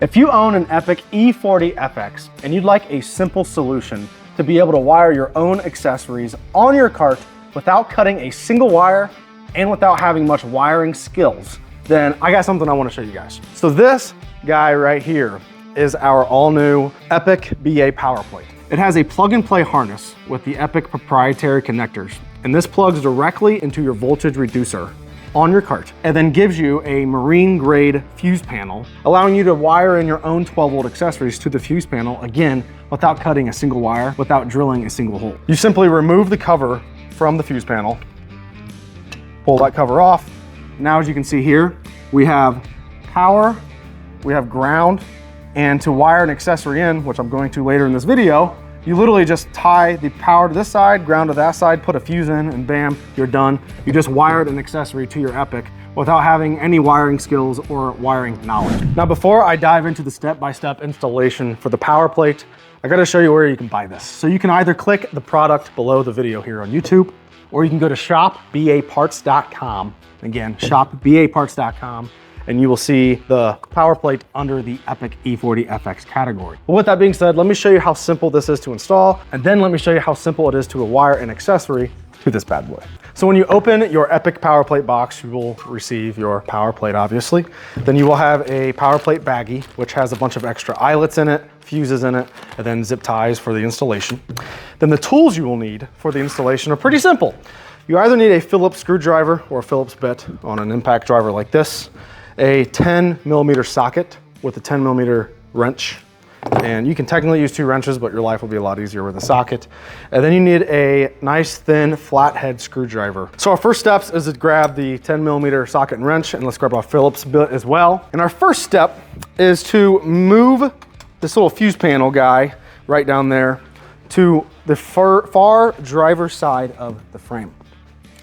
If you own an Epic E40FX and you'd like a simple solution to be able to wire your own accessories on your cart without cutting a single wire and without having much wiring skills, then I got something I want to show you guys. So this guy right here is our all new Epic BA PowerPlate. It has a plug and play harness with the Epic proprietary connectors, and this plugs directly into your voltage reducer on your cart, and then gives you a marine grade fuse panel, allowing you to wire in your own 12-volt accessories to the fuse panel, again, without cutting a single wire, without drilling a single hole. You simply remove the cover from the fuse panel, pull that cover off. Now, as you can see here, we have power, we have ground, and to wire an accessory in, which I'm going to later in this video, you literally just tie the power to this side, ground to that side, put a fuse in, and bam, you're done. You just wired an accessory to your Epic without having any wiring skills or wiring knowledge. Now, before I dive into the step-by-step installation for the PowerPlate, I gotta show you where you can buy this. So you can either click the product below the video here on YouTube, or you can go to shopbaparts.com. Again, shopbaparts.com. and you will see the PowerPlate under the Epic E40FX category. But with that being said, let me show you how simple this is to install, and then let me show you how simple it is to wire an accessory to this bad boy. So when you open your Epic PowerPlate box, you will receive your PowerPlate, obviously. Then you will have a PowerPlate baggie, which has a bunch of extra eyelets in it, fuses in it, and then zip ties for the installation. Then the tools you will need for the installation are pretty simple. You either need a Phillips screwdriver or a Phillips bit on an impact driver like this, a 10mm socket with a 10mm wrench, and you can technically use 2 wrenches, but your life will be a lot easier with a socket. And then you need a nice thin flathead screwdriver. So our first steps is to grab the 10mm socket and wrench, and let's grab our Phillips bit as well. And our first step is to move this little fuse panel guy right down there to the far driver's side of the frame.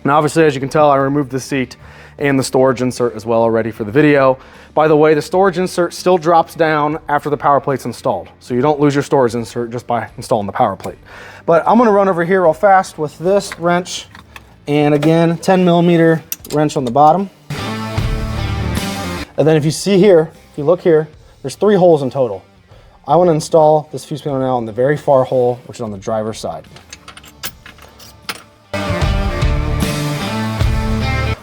Now, obviously, as you can tell, I removed the seat and the storage insert as well already for the video. By the way, the storage insert still drops down after the PowerPlate's installed, so you don't lose your storage insert just by installing the PowerPlate. But I'm gonna run over here real fast with this wrench, and again, 10mm wrench on the bottom. And then if you see here, if you look here, there's 3 holes in total. I wanna install this fuse panel now on the very far hole, which is on the driver's side.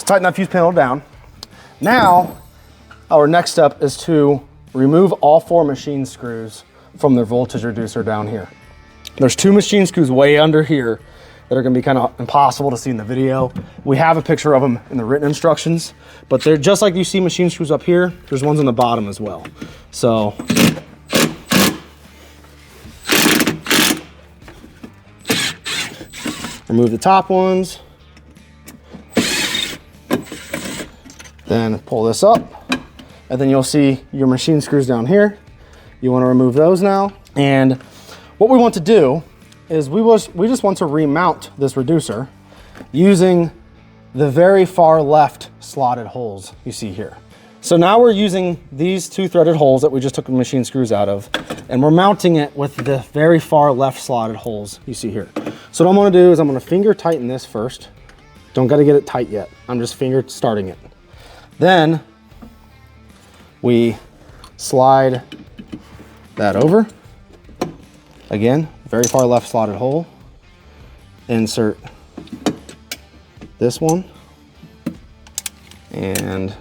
Tighten that fuse panel down. Now, our next step is to remove all 4 machine screws from their voltage reducer down here. There's 2 machine screws way under here that are gonna be kind of impossible to see in the video. We have a picture of them in the written instructions, but they're just like you see machine screws up here, there's ones on the bottom as well. So, remove the top ones. Then pull this up, and then you'll see your machine screws down here. You want to remove those now. And what we want to do is we just want to remount this reducer using the very far left slotted holes you see here. So now we're using these 2 threaded holes that we just took the machine screws out of, and we're mounting it with the very far left slotted holes you see here. So what I'm gonna do is I'm gonna finger tighten this first. Don't gotta get it tight yet. I'm just finger starting it. Then we slide that over. Again, very far left slotted hole. Insert this one. And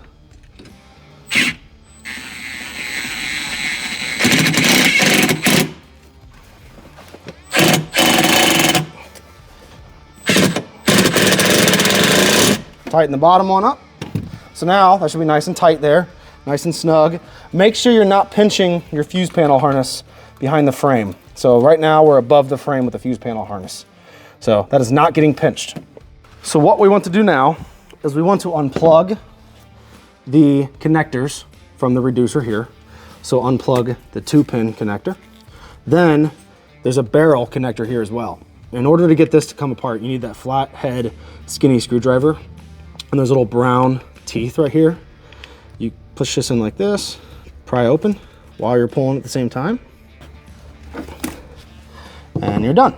tighten the bottom one up. So now that should be nice and tight there, nice and snug. Make sure you're not pinching your fuse panel harness behind the frame. So right now we're above the frame with the fuse panel harness. So that is not getting pinched. So what we want to do now is we want to unplug the connectors from the reducer here. So unplug the 2-pin connector. Then there's a barrel connector here as well. In order to get this to come apart, you need that flat head skinny screwdriver. And there's little brown teeth right here. You push this in like this, pry open while you're pulling at the same time, and you're done.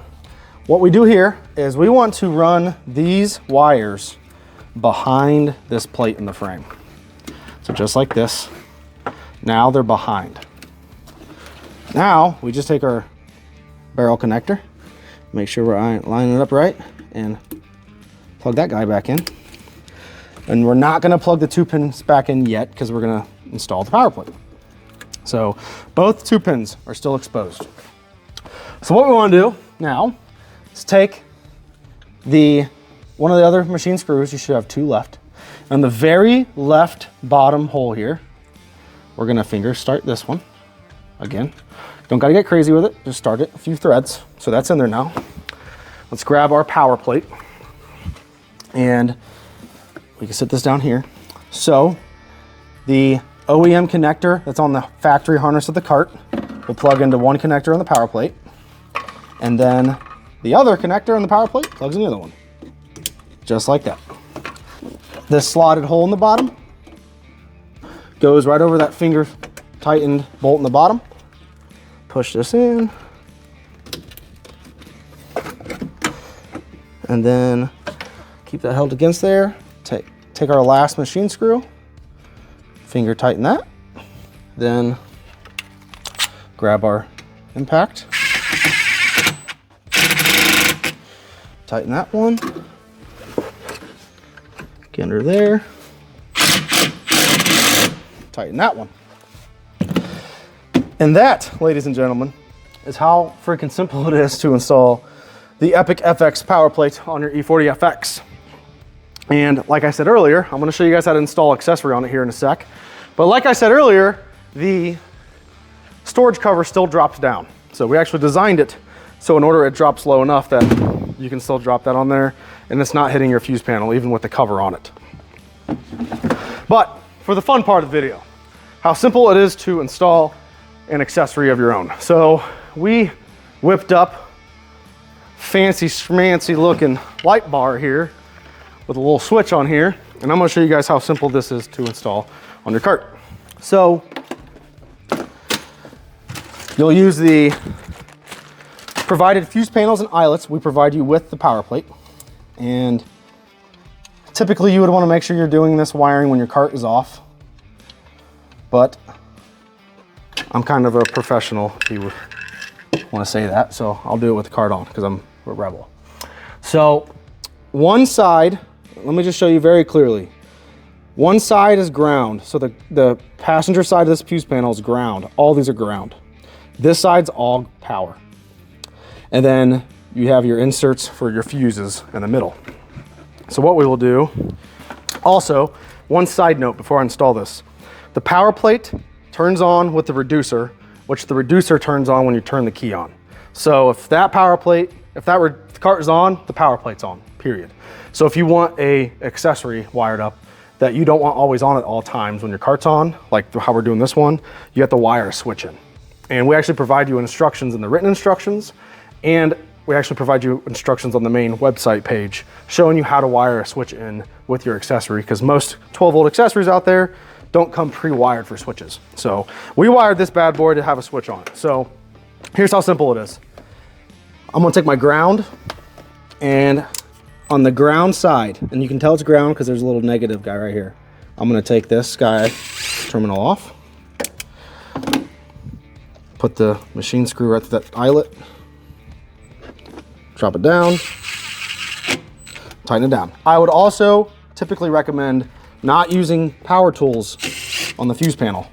What we do here is we want to run these wires behind this plate in the frame. So just like this. Now they're behind. Now we just take our barrel connector, make sure we're lining it up right, and plug that guy back in. And we're not gonna plug the 2 pins back in yet because we're gonna install the power plate. So both 2 pins are still exposed. So what we wanna do now is take one of the other machine screws, you should have 2 left. On the very left bottom hole here, we're gonna finger start this one. Again, don't gotta get crazy with it, just start it a few threads. So that's in there now. Let's grab our power plate and we can sit this down here. So the OEM connector that's on the factory harness of the cart will plug into one connector on the power plate, and then the other connector on the power plate plugs in the other one. Just like that. This slotted hole in the bottom goes right over that finger tightened bolt in the bottom. Push this in. And then keep that held against there. Take our last machine screw, finger tighten that. Then grab our impact. Tighten that one. Get under there. Tighten that one. And that, ladies and gentlemen, is how freaking simple it is to install the Epic FX PowerPlate on your E40FX. And like I said earlier, I'm gonna show you guys how to install accessory on it here in a sec. But like I said earlier, the storage cover still drops down. So we actually designed it so in order it drops low enough that you can still drop that on there and it's not hitting your fuse panel even with the cover on it. But for the fun part of the video, how simple it is to install an accessory of your own. So we whipped up fancy schmancy looking light bar here with a little switch on here, and I'm gonna show you guys how simple this is to install on your cart. So you'll use the provided fuse panels and eyelets we provide you with the power plate, and typically you would want to make sure you're doing this wiring when your cart is off, but I'm kind of a professional, if you would want to say that, so I'll do it with the cart on because I'm a rebel. So one side, let me just show you very clearly. One side is ground, so the passenger side of this fuse panel is ground. All these are ground. This side's all power. And then you have your inserts for your fuses in the middle. So what we will do, also, one side note before I install this. The power plate turns on with the reducer, which the reducer turns on when you turn the key on. So if that power plate, if the cart is on, the power plate's on, period. So if you want a accessory wired up that you don't want always on at all times when your cart's on, like how we're doing this one, you have to wire a switch in. And we actually provide you instructions in the written instructions, and we actually provide you instructions on the main website page showing you how to wire a switch in with your accessory, because most 12-volt accessories out there don't come pre-wired for switches. So we wired this bad boy to have a switch on it. So here's how simple it is. I'm gonna take my ground, and on the ground side, and you can tell it's ground because there's a little negative guy right here. I'm gonna take this guy terminal off, put the machine screw right through that eyelet, drop it down, tighten it down. I would also typically recommend not using power tools on the fuse panel.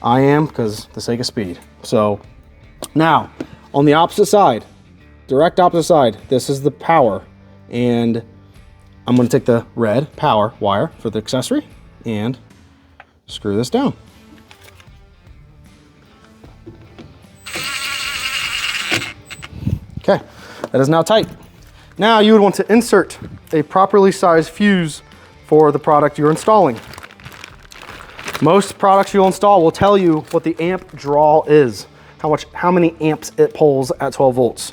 I am, because the sake of speed. So now on the opposite side, direct opposite side, this is the power, and I'm going to take the red power wire for the accessory and screw this down. Okay, that is now tight. Now you would want to insert a properly sized fuse for the product you're installing. Most products you'll install will tell you what the amp draw is, how many amps it pulls at 12 volts.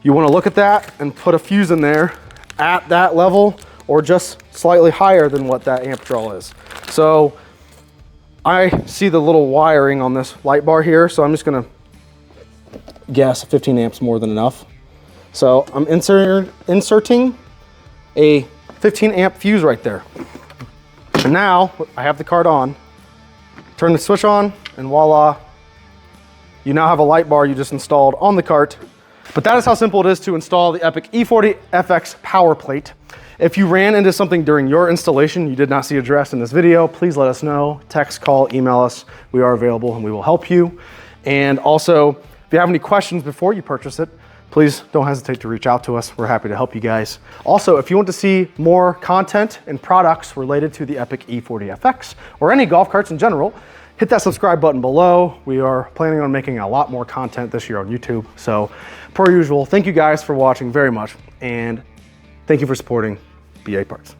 You want to look at that and put a fuse in there at that level or just slightly higher than what that amp draw is. So I see the little wiring on this light bar here, so I'm just going to guess 15 amps more than enough. So I'm inserting a 15 amp fuse right there. And now I have the cart on, turn the switch on, and voila, You now have a light bar you just installed on the cart. But that is how simple it is to install the Epic E40FX PowerPlate. If you ran into something during your installation you did not see addressed in this video, please let us know. Text, call, email us. We are available and we will help you. And also, if you have any questions before you purchase it, please don't hesitate to reach out to us. We're happy to help you guys. Also, if you want to see more content and products related to the Epic E40FX or any golf carts in general, hit that subscribe button below. We are planning on making a lot more content this year on YouTube. So, per usual, thank you guys for watching very much, and thank you for supporting BA Parts.